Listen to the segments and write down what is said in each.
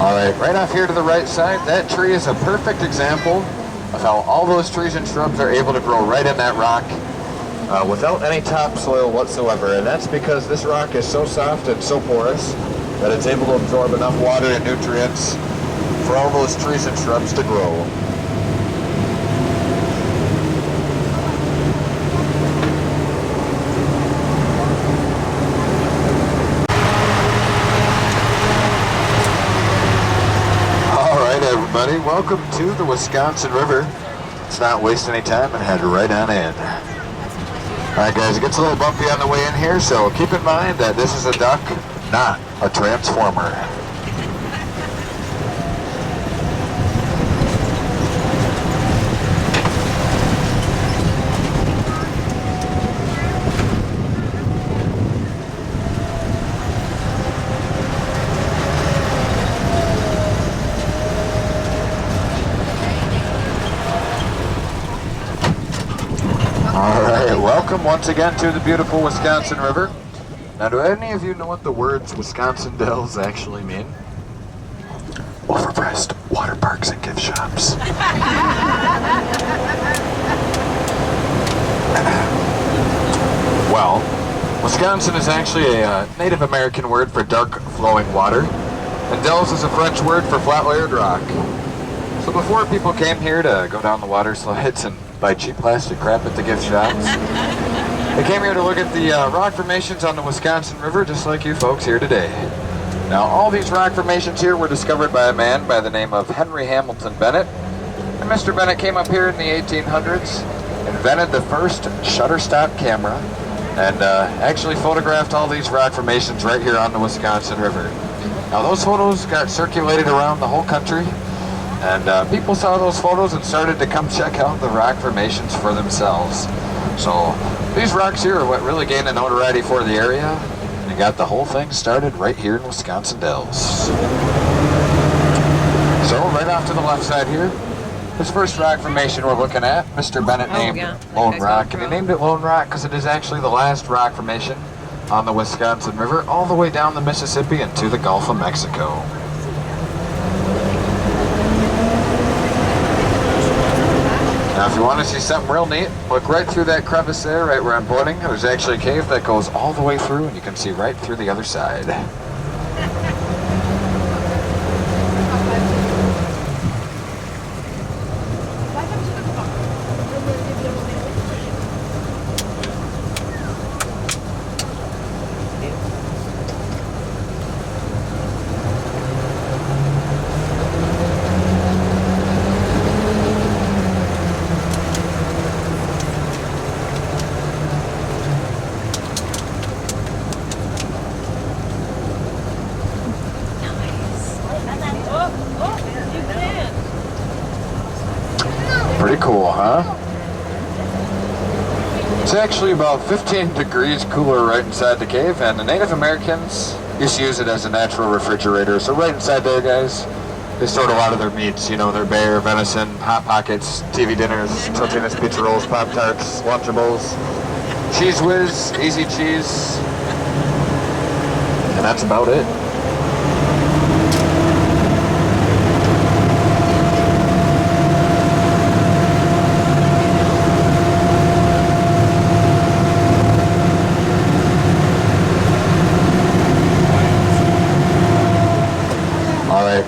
All right, right off here to the right side, that tree is a perfect example of how all those trees and shrubs are able to grow right in that rock without any topsoil whatsoever. And that's because this rock is so soft and so porous that it's able to absorb enough water and nutrients for all those trees and shrubs to grow. Everybody, welcome to the Wisconsin River. Let's not waste any time and head right on in. Alright guys, it gets a little bumpy on the way in here, so keep in mind that this is a duck, not a transformer. Welcome once again to the beautiful Wisconsin River. Now, do any of you know what the words Wisconsin Dells actually mean? Overpriced water parks and gift shops. Well, Wisconsin is actually a Native American word for dark flowing water, and Dells is a French word for flat layered rock. So before people came here to go down the water slides and buy cheap plastic crap at the gift shops, they came here to look at the rock formations on the Wisconsin River, just like you folks here today. Now, all these rock formations here were discovered by a man by the name of Henry Hamilton Bennett. And Mr. Bennett came up here in the 1800s, invented the first shutter-stop camera, and actually photographed all these rock formations right here on the Wisconsin River. Now, those photos got circulated around the whole country, and people saw those photos and started to come check out the rock formations for themselves. So these rocks here are what really gained a notoriety for the area, and got the whole thing started right here in Wisconsin Dells. So right off to the left side here, this first rock formation we're looking at, Mr. Bennett named Lone Rock, and he named it Lone Rock because it is actually the last rock formation on the Wisconsin River, all the way down the Mississippi and to the Gulf of Mexico. Now, if you want to see something real neat, look right through that crevice there, right where I'm pointing. There's actually a cave that goes all the way through, and you can see right through the other side. Pretty cool, huh? It's actually about 15 degrees cooler right inside the cave, and the Native Americans used to use it as a natural refrigerator. So right inside there, guys, they stored a lot of their meats, you know, their bear, venison, Hot Pockets, TV dinners, Totino's pizza rolls, Pop-Tarts, Lunchables, Cheese Whiz, Easy Cheese, and that's about it.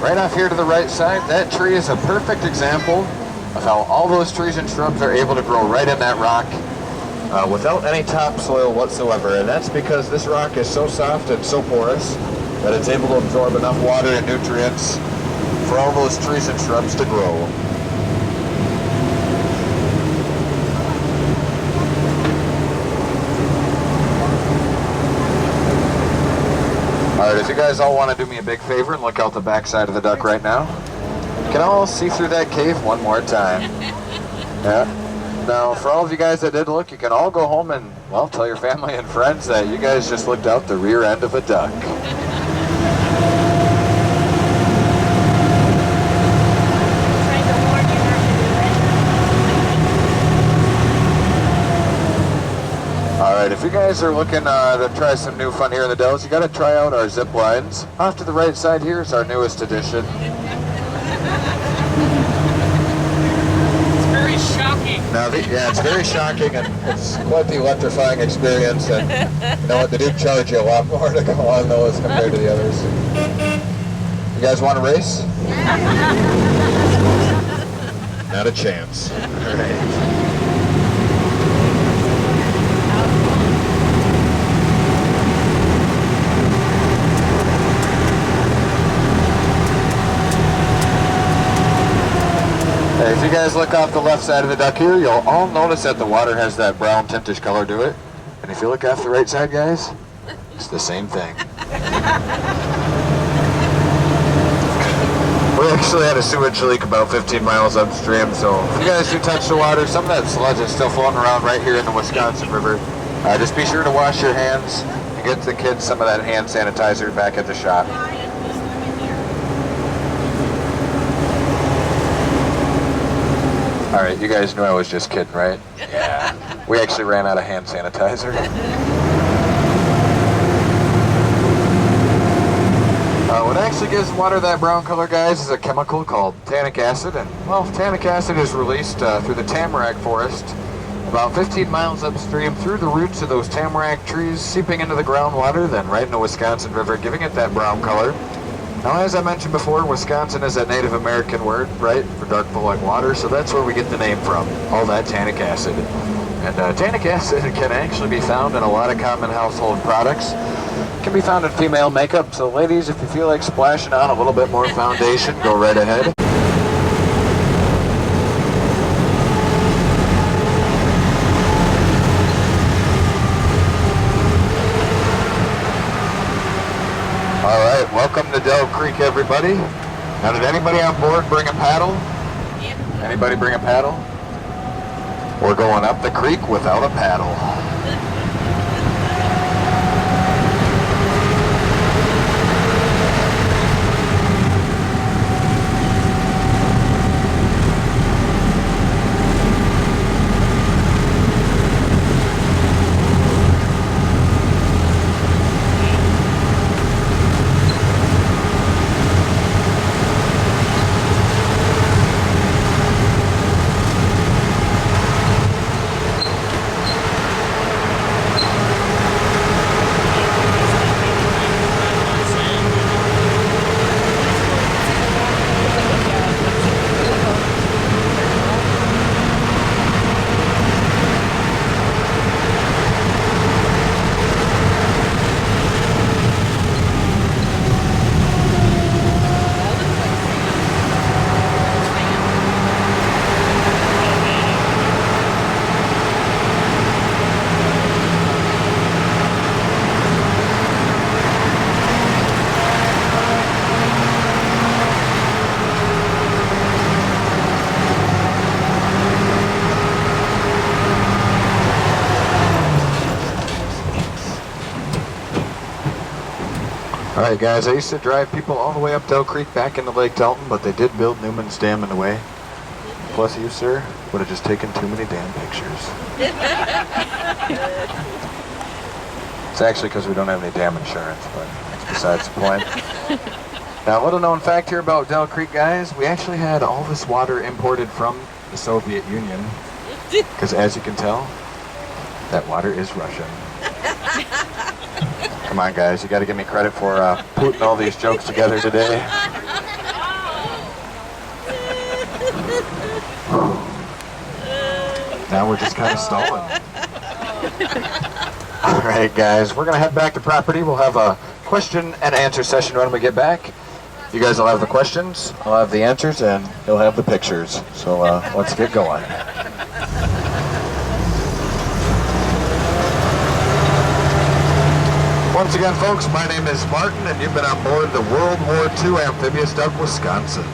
Right off here to the right side, that tree is a perfect example of how all those trees and shrubs are able to grow right in that rock without any topsoil whatsoever. And that's because this rock is so soft and so porous that it's able to absorb enough water and nutrients for all those trees and shrubs to grow. Alright, if you guys all want to do me a big favor and look out the back side of the duck right now, you can all see through that cave one more time. Yeah. Now, for all of you guys that did look, you can all go home and, well, tell your family and friends that you guys just looked out the rear end of a duck. Alright, if you guys are looking to try some new fun here in the Dells, you got to try out our zip lines. Off to the right side here is our newest addition. It's very shocking. Now, yeah, it's very shocking, and it's quite the electrifying experience. And you know what? They do charge you a lot more to go on those compared to the others. You guys want to race? Not a chance. All right. As you guys look off the left side of the duck here, you'll all notice that the water has that brown tintish color to it. And if you look off the right side, guys, it's the same thing. We actually had a sewage leak about 15 miles upstream, so if you guys do touch the water, some of that sludge is still floating around right here in the Wisconsin River. Just be sure to wash your hands and get the kids some of that hand sanitizer back at the shop. All right, you guys knew I was just kidding, right? Yeah. We actually ran out of hand sanitizer. What actually gives water that brown color, guys, is a chemical called tannic acid. And, well, tannic acid is released through the tamarack forest about 15 miles upstream through the roots of those tamarack trees, seeping into the groundwater, then right in the Wisconsin River, giving it that brown color. Now, as I mentioned before, Wisconsin is a Native American word, right, for dark flowing water, so that's where we get the name from, all that tannic acid. And tannic acid can actually be found in a lot of common household products. It can be found in female makeup, so ladies, if you feel like splashing on a little bit more foundation, go right ahead. Alright, welcome to Dell Creek, everybody. Now, did anybody on board bring a paddle? Yep. Anybody bring a paddle? We're going up the creek without a paddle. Alright guys, I used to drive people all the way up Dell Creek back into Lake Dalton, but they did build Newman's Dam in the way. Plus you, sir, would have just taken too many damn pictures. It's actually because we don't have any dam insurance, but that's besides the point. Now, a little known fact here about Dell Creek, guys, we actually had all this water imported from the Soviet Union, because as you can tell, that water is Russian. Come on, guys, you got to give me credit for putting all these jokes together today. Now we're just kind of stalling. All right, guys, we're going to head back to property. We'll have a question and answer session when we get back. You guys will have the questions, I'll have the answers, and you'll have the pictures. So let's get going. Once again, folks, my name is Martin, and you've been on board the World War II amphibious duck, Wisconsin.